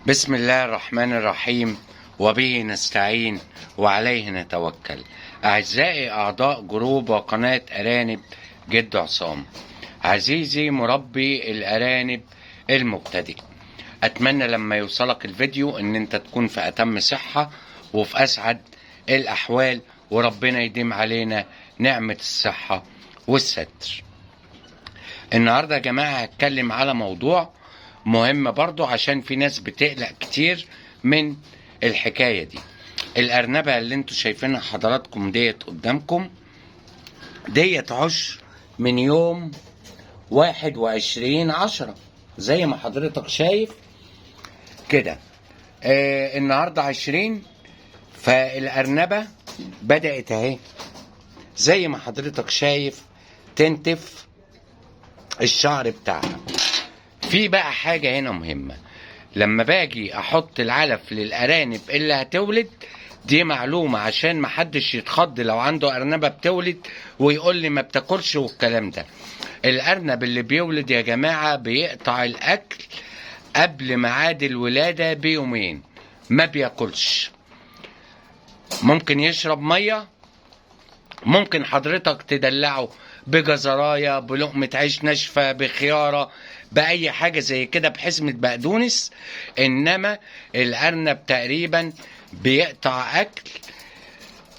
بسم الله الرحمن الرحيم، وبه نستعين وعليه نتوكل. أعزائي أعضاء جروب وقناة أرانب جد عصام، عزيزي مربي الأرانب المبتدئ، أتمنى لما يوصلك الفيديو إن أنت تكون في أتم صحة وفي أسعد الأحوال، وربنا يديم علينا نعمة الصحة والستر. النهاردة يا جماعة هتكلم على موضوع مهم برضو، عشان في ناس بتقلق كتير من الحكاية دي. الأرنبة اللي انتوا شايفينها حضراتكم ديت قدامكم ديت عشر من يوم 21/10، زي ما حضرتك شايف كده. النهاردة 20، فالأرنبة بدأت اهي زي ما حضرتك شايف تنتف الشعر بتاعها. في بقى حاجة هنا مهمة، لما باجي احط العلف للارانب اللي هتولد، دي معلومة عشان محدش يتخض لو عنده ارنبة بتولد ويقول لي ما بتاكلش والكلام ده. الارنب اللي بيولد يا جماعة بيقطع الاكل قبل ميعاد الولادة بيومين، ما بياكلش. ممكن يشرب مية، ممكن حضرتك تدلعه بجزرايه، بلقمة عيش ناشفة، بخيارة، بأي حاجة زي كده، بحزمة بقدونس. إنما الأرنب تقريبا بيقطع أكل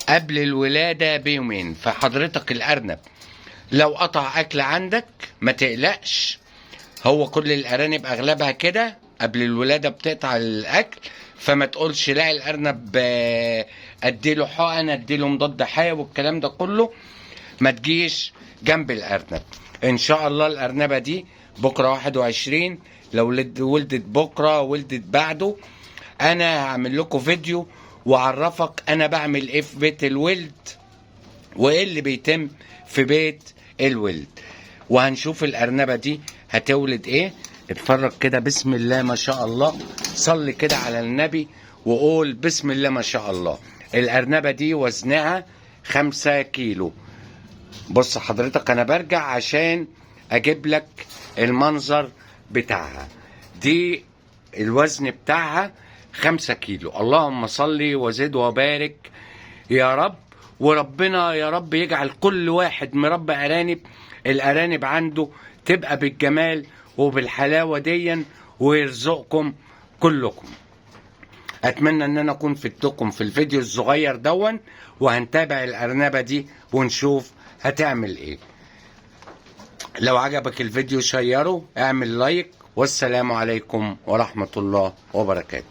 قبل الولادة بيومين. فحضرتك الأرنب لو قطع أكل عندك ما تقلقش، هو كل الأرانب أغلبها كده قبل الولادة بتقطع الأكل. فما تقولش لا الأرنب أديله حقن، أديله مضاد حيوي والكلام ده كله، ما تجيش جنب الأرنب. إن شاء الله الأرنبة دي بكرة 21، لو ولدت بكرة ولدت بعده، أنا هعمل لكم فيديو وأعرفك أنا بعمل إيه في بيت الولد وإيه اللي بيتم في بيت الولد، وهنشوف الأرنبة دي هتولد إيه. اتفرج كده، بسم الله ما شاء الله، صلي كده على النبي وقول بسم الله ما شاء الله. الأرنبة دي وزنها 5 كيلو. بص حضرتك، انا برجع عشان اجيب لك المنظر بتاعها. دي الوزن بتاعها 5 كيلو. اللهم صل وزد وبارك يا رب. وربنا يا رب يجعل كل واحد مربى ارانب الارانب عنده تبقى بالجمال وبالحلاوة ديا، ويرزقكم كلكم. اتمنى ان انا اكون فدتكم في الفيديو الصغير دون، وهنتابع الارنبة دي ونشوف هتعمل ايه. لو عجبك الفيديو شيره، اعمل لايك، والسلام عليكم ورحمة الله وبركاته.